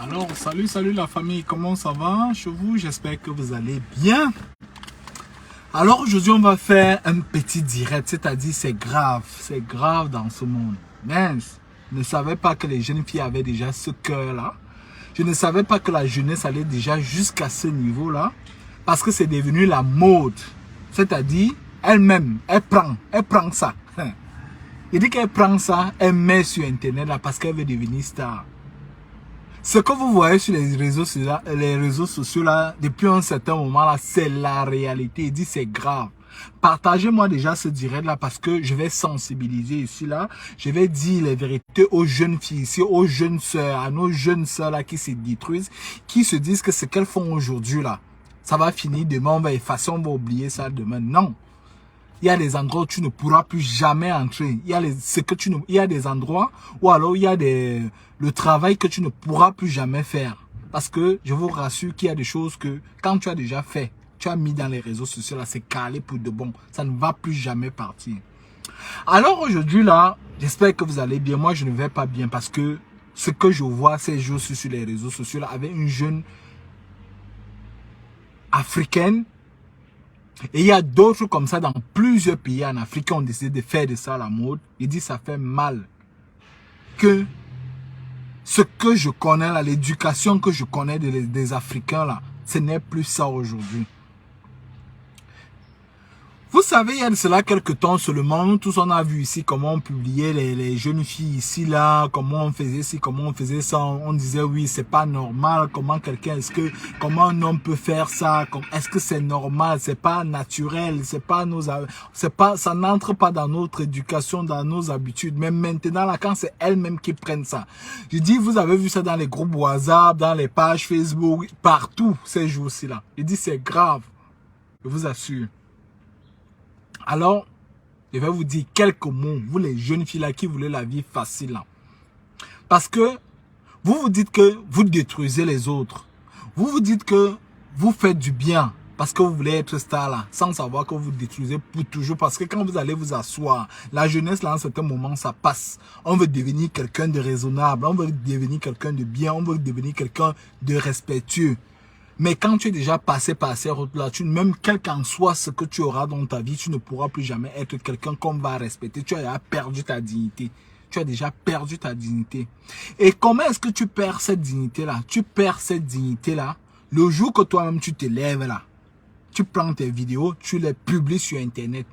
Alors, salut la famille, comment ça va chez vous? J'espère que vous allez bien. Alors, aujourd'hui, on va faire un petit direct, c'est-à-dire c'est grave dans ce monde. Mince, je ne savais pas que les jeunes filles avaient déjà ce cœur-là. Je ne savais pas que la jeunesse allait déjà jusqu'à ce niveau-là, parce que c'est devenu la mode. C'est-à-dire, elle-même, elle prend ça. Il dit qu'elle prend ça, elle met sur Internet là parce qu'elle veut devenir star. Ce que vous voyez sur les réseaux sociaux là, depuis un certain moment là, c'est la réalité. Il dit c'est grave. Partagez-moi déjà ce direct là parce que je vais sensibiliser ici là. Je vais dire les vérités aux jeunes filles ici, aux jeunes sœurs, à nos jeunes sœurs là qui se détruisent, qui se disent que ce qu'elles font aujourd'hui là, ça va finir demain, on va effacer, on va oublier ça demain. Non. Il y a des endroits où tu ne pourras plus jamais entrer. Il y a des endroits où alors il y a le travail que tu ne pourras plus jamais faire. Parce que je vous rassure qu'il y a des choses que quand tu as déjà fait, tu as mis dans les réseaux sociaux, là, c'est calé pour de bon. Ça ne va plus jamais partir. Alors aujourd'hui là, j'espère que vous allez bien. Moi, je ne vais pas bien parce que ce que je vois ces jours sur les réseaux sociaux là, avec une jeune africaine. Et il y a d'autres comme ça dans plusieurs pays en Afrique qui ont décidé de faire de ça la mode. Il dit ça fait mal que ce que je connais là, l'éducation que je connais des Africains là, ce n'est plus ça aujourd'hui. Vous savez, il y a de cela quelques temps seulement, nous tous on a vu ici comment on publiait les jeunes filles ici là, comment on faisait ci, comment on faisait ça, on disait oui c'est pas normal, comment comment un homme peut faire ça, est-ce que c'est normal, c'est pas naturel, ça n'entre pas dans notre éducation, dans nos habitudes, mais maintenant là quand c'est elles-mêmes qui prennent ça, je dis vous avez vu ça dans les groupes WhatsApp, dans les pages Facebook, partout ces jours-ci là, je dis c'est grave, je vous assure. Alors, je vais vous dire quelques mots, vous les jeunes filles là qui voulez la vie facile là. Parce que vous vous dites que vous détruisez les autres. Vous vous dites que vous faites du bien parce que vous voulez être star là, sans savoir que vous détruisez pour toujours. Parce que quand vous allez vous asseoir, la jeunesse là, à un certain moment, ça passe. On veut devenir quelqu'un de raisonnable, on veut devenir quelqu'un de bien, on veut devenir quelqu'un de respectueux. Mais quand tu es déjà passé par ces routes-là, même quel qu'en soit ce que tu auras dans ta vie, tu ne pourras plus jamais être quelqu'un qu'on va respecter. Tu as déjà perdu ta dignité. Tu as déjà perdu ta dignité. Et comment est-ce que tu perds cette dignité-là? Tu perds cette dignité-là le jour que toi-même tu te lèves là. Tu prends tes vidéos, tu les publies sur Internet.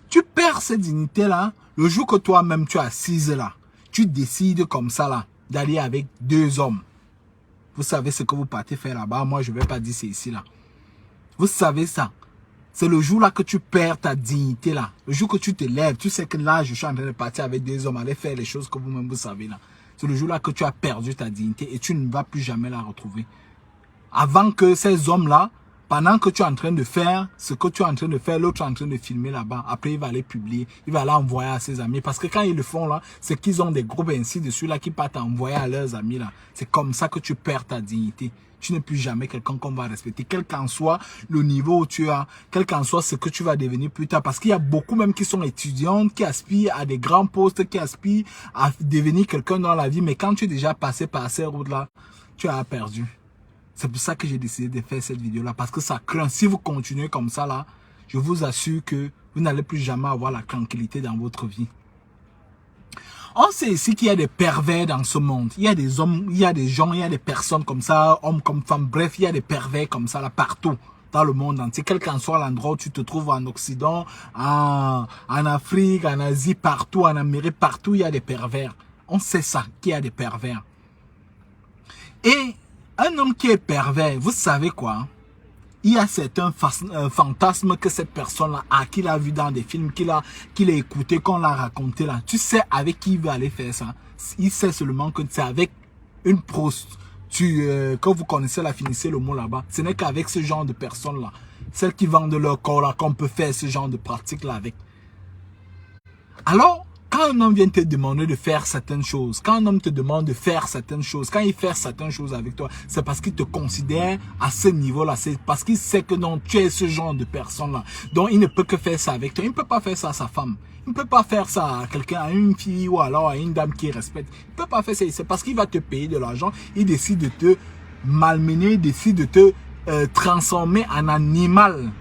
Tu perds cette dignité-là le jour que toi-même tu es assise là. Tu décides comme ça là, d'aller avec deux hommes. Vous savez ce que vous partez faire là-bas. Moi, je ne vais pas dire c'est ici là. Vous savez ça. C'est le jour là que tu perds ta dignité là. Le jour que tu te lèves, tu sais que là, je suis en train de partir avec des hommes, aller faire les choses que vous-même vous savez là. C'est le jour là que tu as perdu ta dignité et tu ne vas plus jamais la retrouver. Avant que ces hommes-là, pendant que tu es en train de faire ce que tu es en train de faire, l'autre est en train de filmer là-bas. Après, il va aller publier, il va aller envoyer à ses amis. Parce que quand ils le font là, c'est qu'ils ont des groupes ainsi dessus là qui partent envoyer à leurs amis là. C'est comme ça que tu perds ta dignité. Tu n'es plus jamais quelqu'un qu'on va respecter. Quel qu'en soit le niveau où tu as, quel qu'en soit ce que tu vas devenir plus tard. Parce qu'il y a beaucoup même qui sont étudiantes, qui aspirent à des grands postes, qui aspirent à devenir quelqu'un dans la vie. Mais quand tu es déjà passé par ces routes là, tu as perdu. C'est pour ça que j'ai décidé de faire cette vidéo-là. Parce que ça craint. Si vous continuez comme ça, là, je vous assure que vous n'allez plus jamais avoir la tranquillité dans votre vie. On sait ici qu'il y a des pervers dans ce monde. Il y a des hommes, il y a des gens, il y a des personnes comme ça, hommes comme femmes. Bref, il y a des pervers comme ça, là, partout dans le monde entier. Quel qu'en soit l'endroit où tu te trouves en Occident, en Afrique, en Asie, partout, en Amérique, partout, il y a des pervers. On sait ça, qu'il y a des pervers. Et un homme qui est pervers, vous savez quoi? Il y a certains fantasmes que cette personne-là a, qu'il a vu dans des films, qu'il a écouté, qu'on l'a raconté là. Tu sais avec qui il va aller faire ça? Il sait seulement que c'est avec une prostituée, quand vous connaissez là, finissez le mot là-bas. Ce n'est qu'avec ce genre de personnes-là, celles qui vendent leur corps là, qu'on peut faire ce genre de pratique là avec. Alors, Quand un homme vient te demander de faire certaines choses, quand un homme te demande de faire certaines choses, quand il fait certaines choses avec toi, c'est parce qu'il te considère à ce niveau-là. C'est parce qu'il sait que non, tu es ce genre de personne-là. Donc, il ne peut que faire ça avec toi. Il ne peut pas faire ça à sa femme. Il ne peut pas faire ça à quelqu'un, à une fille ou alors à une dame qui respecte. Il ne peut pas faire ça. C'est parce qu'il va te payer de l'argent. Il décide de te malmener, il décide de te transformer en animal.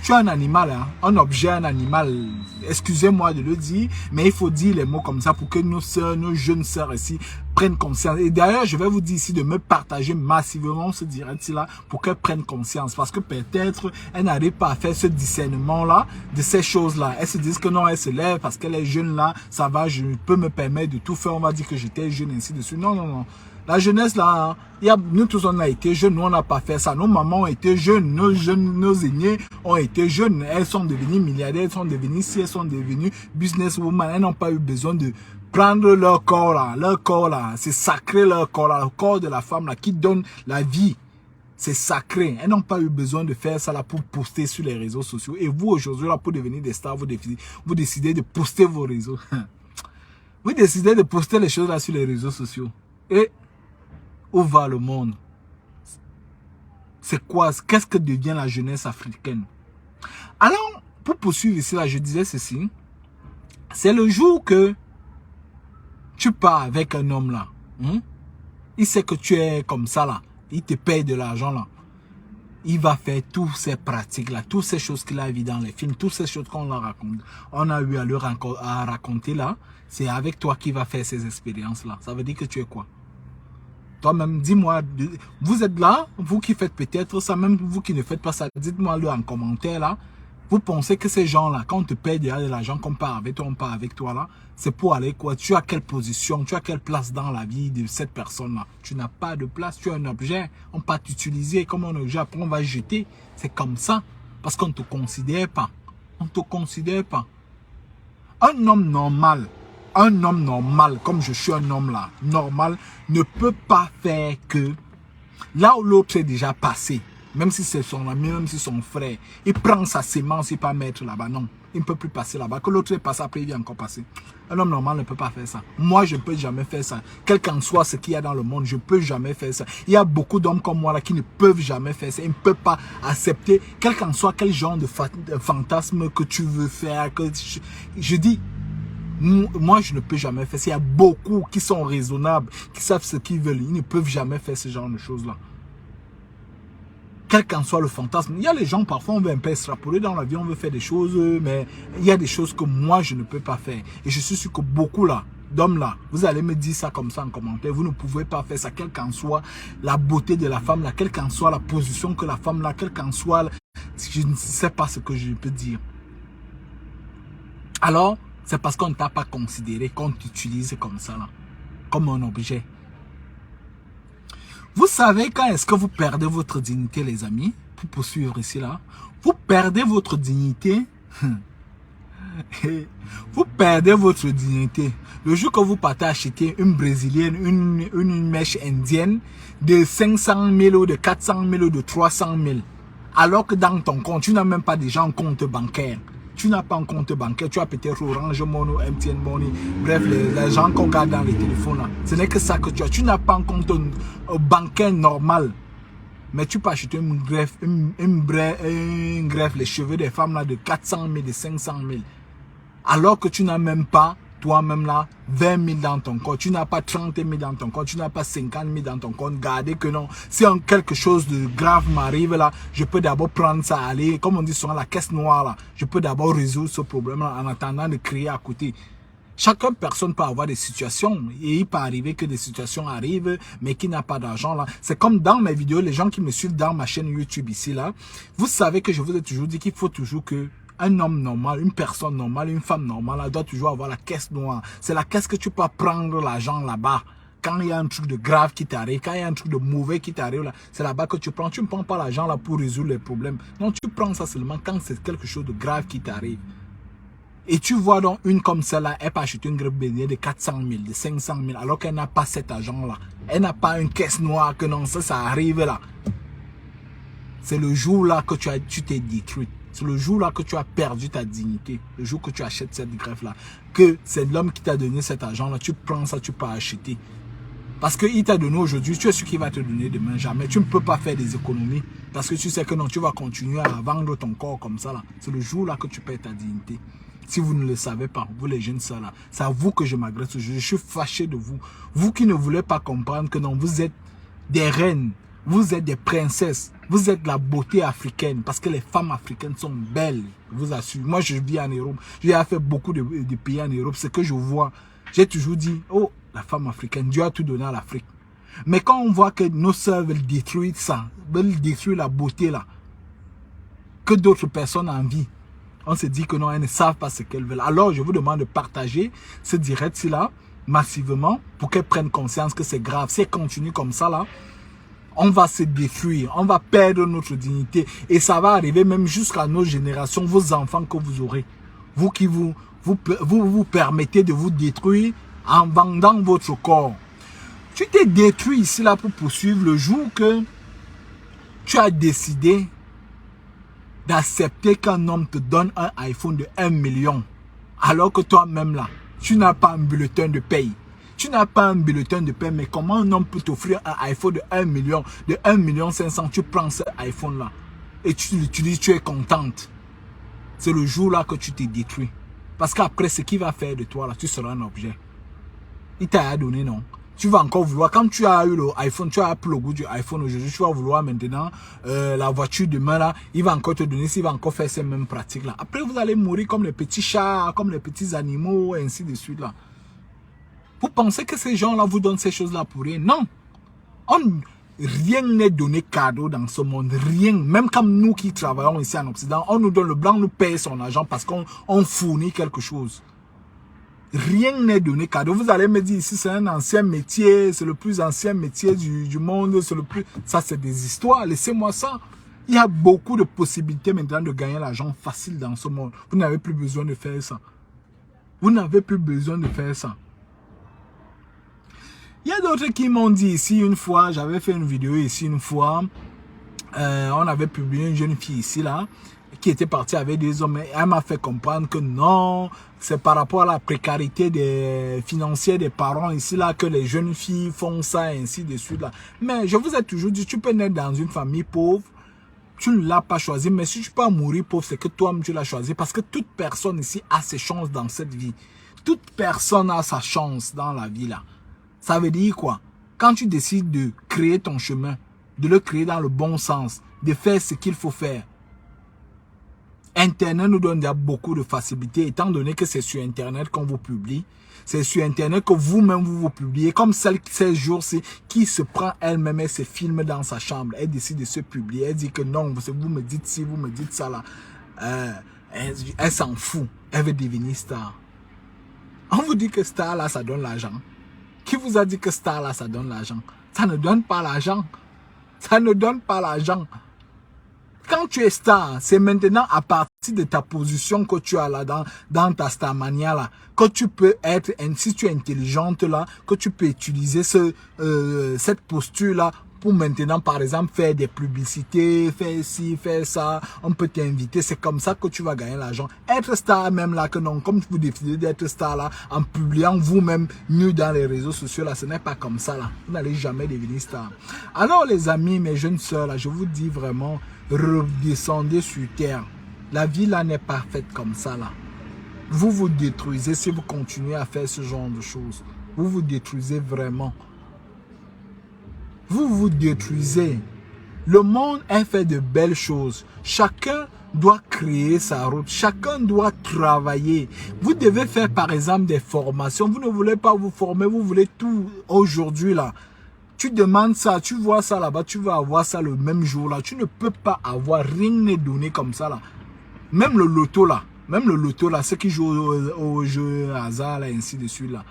Tu es un animal, hein? Un objet, un animal. Excusez-moi de le dire, mais il faut dire les mots comme ça pour que nos sœurs, nos jeunes sœurs ici prennent conscience. Et d'ailleurs, je vais vous dire ici de me partager massivement ce direct-là pour qu'elles prennent conscience. Parce que peut-être, elles n'arrivent pas à faire ce discernement-là de ces choses-là. Elles se disent que non, elles se lèvent parce qu'elle est jeune là, ça va, je peux me permettre de tout faire. On va dire que j'étais jeune, ainsi de suite. Non, non, non. La jeunesse là, nous tous on a été jeunes, nous on n'a pas fait ça. Nos mamans ont été jeunes, nos aînés ont été jeunes. Elles sont devenues milliardaires, elles sont devenues si elles sont devenues businesswomen. Elles n'ont pas eu besoin de prendre leur corps là. C'est sacré leur corps là, le corps de la femme là qui donne la vie. C'est sacré. Elles n'ont pas eu besoin de faire ça là pour poster sur les réseaux sociaux. Et vous aujourd'hui là pour devenir des stars, vous décidez de poster vos réseaux. Vous décidez de poster les choses là sur les réseaux sociaux. Et où va le monde? C'est quoi? Qu'est-ce que devient la jeunesse africaine? Alors, pour poursuivre ici, là, je disais ceci. C'est le jour que tu pars avec un homme là. Il sait que tu es comme ça là. Il te paye de l'argent là. Il va faire toutes ces pratiques là, toutes ces choses qu'il a vues dans les films, toutes ces choses qu'on leur raconte. On a eu à raconter là. C'est avec toi qu'il va faire ces expériences là. Ça veut dire que tu es quoi? Toi-même, dis-moi, vous êtes là, vous qui faites peut-être ça, même vous qui ne faites pas ça, dites-moi-le en commentaire là. Vous pensez que ces gens-là, quand on te paye de l'argent, qu'on part avec toi, on part avec toi là, c'est pour aller quoi? Tu as quelle position, tu as quelle place dans la vie de cette personne-là? Tu n'as pas de place, tu es un objet, on peut t'utiliser comme un objet, après on va jeter. C'est comme ça, parce qu'on ne te considère pas. On ne te considère pas. Un homme normal, comme je suis un homme là, normal, ne peut pas faire que là où l'autre est déjà passé, même si c'est son ami, même si c'est son frère, il prend sa sémence, il ne peut pas mettre là-bas, non, il ne peut plus passer là-bas, que l'autre est passé, après il vient encore passer. Un homme normal ne peut pas faire ça. Moi, je ne peux jamais faire ça. Quel qu'en soit ce qu'il y a dans le monde, je ne peux jamais faire ça. Il y a beaucoup d'hommes comme moi là qui ne peuvent jamais faire ça. Ils ne peuvent pas accepter, quel qu'en soit quel genre de fantasme que tu veux faire. Que je dis, moi, je ne peux jamais faire ça. Il y a beaucoup qui sont raisonnables, qui savent ce qu'ils veulent. Ils ne peuvent jamais faire ce genre de choses-là. Quel qu'en soit le fantasme. Il y a les gens, parfois, on veut un peu extrapoler dans la vie, on veut faire des choses, mais il y a des choses que moi, je ne peux pas faire. Et je suis sûr que beaucoup là, d'hommes là, vous allez me dire ça comme ça en commentaire. Vous ne pouvez pas faire ça, quelle qu'en soit la beauté de la femme là, quelle qu'en soit la position que la femme là, quelle qu'en soit, je ne sais pas ce que je peux dire. Alors, c'est parce qu'on ne t'a pas considéré, qu'on t'utilise comme ça, là, comme un objet. Vous savez quand est-ce que vous perdez votre dignité, les amis? Pour poursuivre ici, là. Vous perdez votre dignité. Vous perdez votre dignité. Le jour que vous partez acheter une brésilienne, une mèche indienne de 500 000 ou de 400 000 ou de 300 000. Alors que dans ton compte, tu n'as même pas déjà un compte bancaire. Tu n'as pas un compte bancaire, tu as peut-être Orange Money, MTN Money, bref, les gens qu'on garde dans les téléphones là. Ce n'est que ça que tu as. Tu n'as pas un compte bancaire normal. Mais tu peux acheter une greffe, les cheveux des femmes là de 400 000, de 500 000. Alors que tu n'as même pas, toi-même là, 20 000 dans ton compte. Tu n'as pas 30 000 dans ton compte. Tu n'as pas 50 000 dans ton compte. Gardez que non. Si quelque chose de grave m'arrive là, je peux d'abord prendre ça, aller, comme on dit souvent, la caisse noire là. Je peux d'abord résoudre ce problème là en attendant de créer à côté. Chaque personne peut avoir des situations et il peut arriver que des situations arrivent mais qui n'a pas d'argent là. C'est comme dans mes vidéos, les gens qui me suivent dans ma chaîne YouTube ici là. Vous savez que je vous ai toujours dit qu'il faut toujours que un homme normal, une personne normale, une femme normale, elle doit toujours avoir la caisse noire. C'est la caisse que tu peux prendre l'argent là-bas. Quand il y a un truc de grave qui t'arrive, quand il y a un truc de mauvais qui t'arrive, là, c'est là-bas que tu prends. Tu ne prends pas l'argent là pour résoudre les problèmes. Non, tu prends ça seulement quand c'est quelque chose de grave qui t'arrive. Et tu vois donc une comme celle-là, elle peut acheter une greffe bénière de 400 000, de 500 000, alors qu'elle n'a pas cet argent-là. Elle n'a pas une caisse noire que non, ça arrive là. C'est le jour là que tu t'es détruit. C'est le jour là que tu as perdu ta dignité, le jour que tu achètes cette greffe là, que c'est l'homme qui t'a donné cet argent là, tu prends ça, tu peux acheter. Parce qu'il t'a donné aujourd'hui, tu es sûr qu'il va te donner demain, jamais. Tu ne peux pas faire des économies. Parce que tu sais que non, tu vas continuer à vendre ton corps comme ça là. C'est le jour là que tu perds ta dignité. Si vous ne le savez pas, vous les jeunes sœurs là, c'est à vous que je m'agresse aujourd'hui. Je suis fâché de vous. Vous qui ne voulez pas comprendre que non, vous êtes des reines. Vous êtes des princesses. Vous êtes la beauté africaine. Parce que les femmes africaines sont belles. Je vous assure. Moi, je vis en Europe. J'ai fait beaucoup de pays en Europe. Ce que je vois, j'ai toujours dit, oh, la femme africaine, Dieu a tout donné à l'Afrique. Mais quand on voit que nos sœurs veulent détruire ça, veulent détruire la beauté là, que d'autres personnes envient, on se dit que non, elles ne savent pas ce qu'elles veulent. Alors, je vous demande de partager ce direct-ci là, massivement, pour qu'elles prennent conscience que c'est grave. Si elles continuent comme ça là, on va se détruire, on va perdre notre dignité. Et ça va arriver même jusqu'à nos générations, vos enfants que vous aurez. Vous qui vous permettez de vous détruire en vendant votre corps. Tu t'es détruit ici là pour poursuivre le jour que tu as décidé d'accepter qu'un homme te donne un iPhone de 1 million. Alors que toi-même là, tu n'as pas un bulletin de paye. Tu n'as pas un bulletin de paie, mais comment un homme peut t'offrir un iPhone de 1 million, de 1 million 500, tu prends ce iPhone-là et tu l'utilises, tu es contente. C'est le jour-là que tu t'es détruit. Parce qu'après, ce qu'il va faire de toi, là, tu seras un objet. Il t'a donné, non? Tu vas encore vouloir, quand tu as eu l'iPhone, tu as appris le goût du iPhone aujourd'hui, tu vas vouloir maintenant la voiture demain, là, il va encore te donner, il va encore faire ces mêmes pratiques-là. Après, vous allez mourir comme les petits chats, comme les petits animaux, et ainsi de suite, là. Vous pensez que ces gens-là vous donnent ces choses-là pour rien? Non. Rien n'est donné cadeau dans ce monde. Rien. Même comme nous qui travaillons ici en Occident, on nous donne le blanc, nous paye son argent parce qu'on fournit quelque chose. Rien n'est donné cadeau. Vous allez me dire ici, c'est un ancien métier, c'est le plus ancien métier du monde. Ça, c'est des histoires. Laissez-moi ça. Il y a beaucoup de possibilités maintenant de gagner l'argent facile dans ce monde. Vous n'avez plus besoin de faire ça. Vous n'avez plus besoin de faire ça. Il y a d'autres qui m'ont dit ici une fois, j'avais fait une vidéo ici une fois, on avait publié une jeune fille ici là, qui était partie avec des hommes, et elle m'a fait comprendre que non, c'est par rapport à la précarité financière des parents ici là, que les jeunes filles font ça et ainsi de suite là. Mais je vous ai toujours dit, tu peux naître dans une famille pauvre, tu ne l'as pas choisi, mais si tu peux mourir pauvre, c'est que toi-même tu l'as choisi, parce que toute personne ici a ses chances dans cette vie. Toute personne a sa chance dans la vie là. Ça veut dire quoi? Quand tu décides de créer ton chemin, de le créer dans le bon sens, de faire ce qu'il faut faire. Internet nous donne déjà beaucoup de facilité, étant donné que c'est sur Internet qu'on vous publie. C'est sur Internet que vous-même vous publiez, comme celle ces jours-ci qui se prend elle-même et se filme dans sa chambre. Elle décide de se publier. Elle dit que non, vous me dites ci, vous me dites ça là. Elle s'en fout. Elle veut devenir star. On vous dit que star là, ça donne l'argent. Qui vous a dit que star là, ça donne l'argent? Ça ne donne pas l'argent. Ça ne donne pas l'argent. Quand tu es star, c'est maintenant à partir de ta position que tu as là, dans ta starmania là, que tu peux être, si tu es intelligente là, que tu peux utiliser cette posture là, pour maintenant, par exemple, faire des publicités, faire ci, faire ça, on peut t'inviter, c'est comme ça que tu vas gagner l'argent. Être star même là, que non, comme vous décidez d'être star là, en publiant vous-même nu dans les réseaux sociaux là, ce n'est pas comme ça là, vous n'allez jamais devenir star. Alors les amis, mes jeunes sœurs là, je vous dis vraiment, redescendez sur terre. La vie là n'est pas faite comme ça là. Vous vous détruisez si vous continuez à faire ce genre de choses. Vous vous détruisez vraiment. Vous vous détruisez. Le monde est fait de belles choses. Chacun doit créer sa route. Chacun doit travailler. Vous devez faire par exemple des formations. Vous ne voulez pas vous former. Vous voulez tout aujourd'hui là. Tu demandes ça. Tu vois ça là-bas. Tu vas avoir ça le même jour là. Tu ne peux pas avoir rien n'est donné comme ça là. Même le loto là. Même le loto là. Ceux qui jouent au jeu hasard là, ainsi de suite là.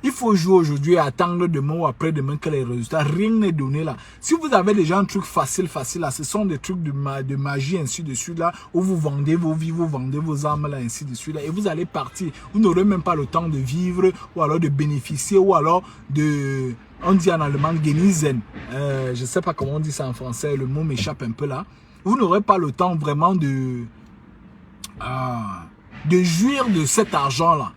Il faut jouer aujourd'hui et attendre demain ou après-demain que les résultats, rien n'est donné là. Si vous avez déjà un truc facile là, ce sont des trucs de magie ainsi de suite là, où vous vendez vos vies, vous vendez vos âmes là, ainsi de suite là, et vous allez partir. Vous n'aurez même pas le temps de vivre, ou alors de bénéficier, ou alors de, on dit en allemand, genießen. Je ne sais pas comment on dit ça en français, le mot m'échappe un peu là. Vous n'aurez pas le temps vraiment de de jouir de cet argent-là.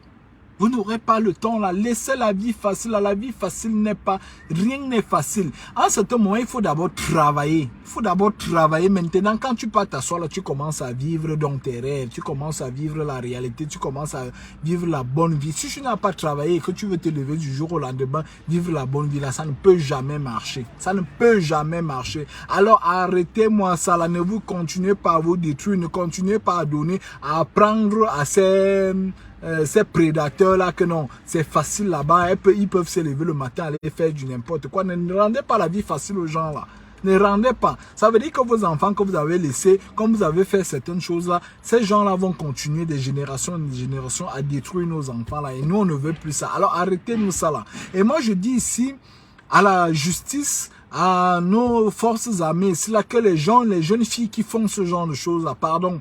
Vous n'aurez pas le temps là. Laissez la vie facile. La vie facile n'est pas... Rien n'est facile. À un certain moment, il faut d'abord travailler. Il faut d'abord travailler. Maintenant, quand tu pars t'asseoir là, tu commences à vivre dans tes rêves. Tu commences à vivre la réalité. Tu commences à vivre la bonne vie. Si tu n'as pas travaillé et que tu veux te lever du jour au lendemain, vivre la bonne vie là, ça ne peut jamais marcher. Ça ne peut jamais marcher. Alors, arrêtez-moi ça là. Ne vous continuez pas à vous détruire. Ne continuez pas à donner, à apprendre à ces prédateurs-là que non, c'est facile là-bas, ils peuvent se lever le matin, aller faire du n'importe quoi. Ne rendez pas la vie facile aux gens là. Ne rendez pas. Ça veut dire que vos enfants que vous avez laissés, comme vous avez fait certaines choses-là, ces gens-là vont continuer des générations à détruire nos enfants là. Et nous, on ne veut plus ça. Alors arrêtez-nous ça là. Et moi, je dis ici, à la justice, à nos forces armées, c'est là que les jeunes filles qui font ce genre de choses là, pardon,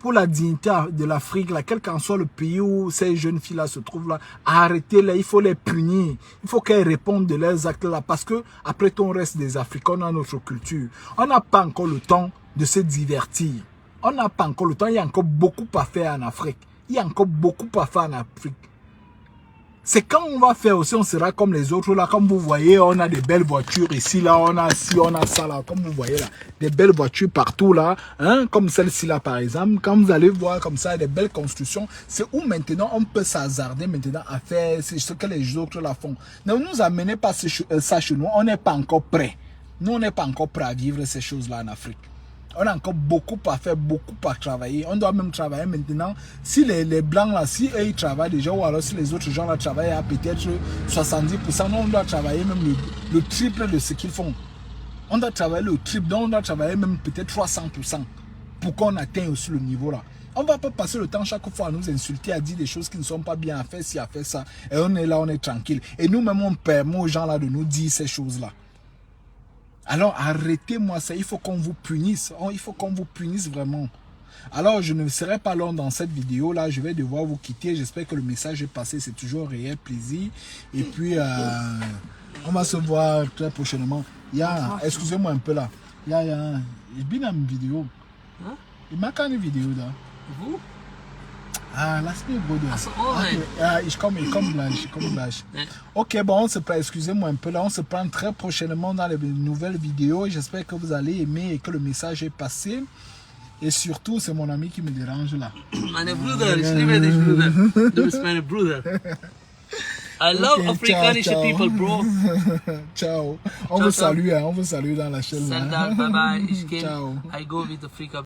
pour la dignité de l'Afrique, quel qu'en soit le pays où ces jeunes filles-là se trouvent là, arrêtez-les, il faut les punir. Il faut qu'elles répondent de leurs actes là, parce que après tout, on reste des Africains, on a notre culture. On n'a pas encore le temps de se divertir. On n'a pas encore le temps, il y a encore beaucoup à faire en Afrique. Il y a encore beaucoup à faire en Afrique. C'est quand on va faire aussi, on sera comme les autres là. Comme vous voyez, on a des belles voitures ici, là, on a ci, on a ça là. Comme vous voyez là, des belles voitures partout là. Hein, comme celle-ci là par exemple. Quand vous allez voir comme ça, des belles constructions, c'est où maintenant on peut s'hasarder maintenant à faire ce que les autres là font. Ne nous amenez pas ça chez nous, on n'est pas encore prêt. Nous, on n'est pas encore prêt à vivre ces choses là en Afrique. On a encore beaucoup à faire, beaucoup à travailler. On doit même travailler maintenant. Si les blancs là, si eux ils travaillent déjà, ou alors si les autres gens là travaillent à peut-être 70%, nous on doit travailler même le triple de ce qu'ils font. On doit travailler le triple, donc on doit travailler même peut-être 300% pour qu'on atteigne aussi le niveau là. On ne va pas passer le temps chaque fois à nous insulter, à dire des choses qui ne sont pas bien à faire, si à faire ça. Et on est là, on est tranquille. Et nous-mêmes, on permet aux gens là de nous dire ces choses-là. Alors arrêtez-moi ça, il faut qu'on vous punisse, il faut qu'on vous punisse vraiment. Alors je ne serai pas long dans cette vidéo là, je vais devoir vous quitter, j'espère que le message est passé, c'est toujours un réel plaisir. Et puis on va se voir très prochainement. Excusez-moi un peu là, il y a une vidéo. Il m'a quand une vidéo là. Vous? Lass mich, Bruder. Ach so, okay. Ich komme gleich. Ok, bon, excusez-moi un peu là, on se prend très prochainement dans les nouvelles vidéos. J'espère que vous allez aimer et que le message est passé. Et surtout, c'est mon ami qui me dérange là. Meine Bruder, ich liebe dich, Bruder. Du bist mein Bruder. I love Afrikanische people, bro. Ciao. On vous salue dans la chaîne. Bye bye. Ich gehe. Ciao. I go with Africa.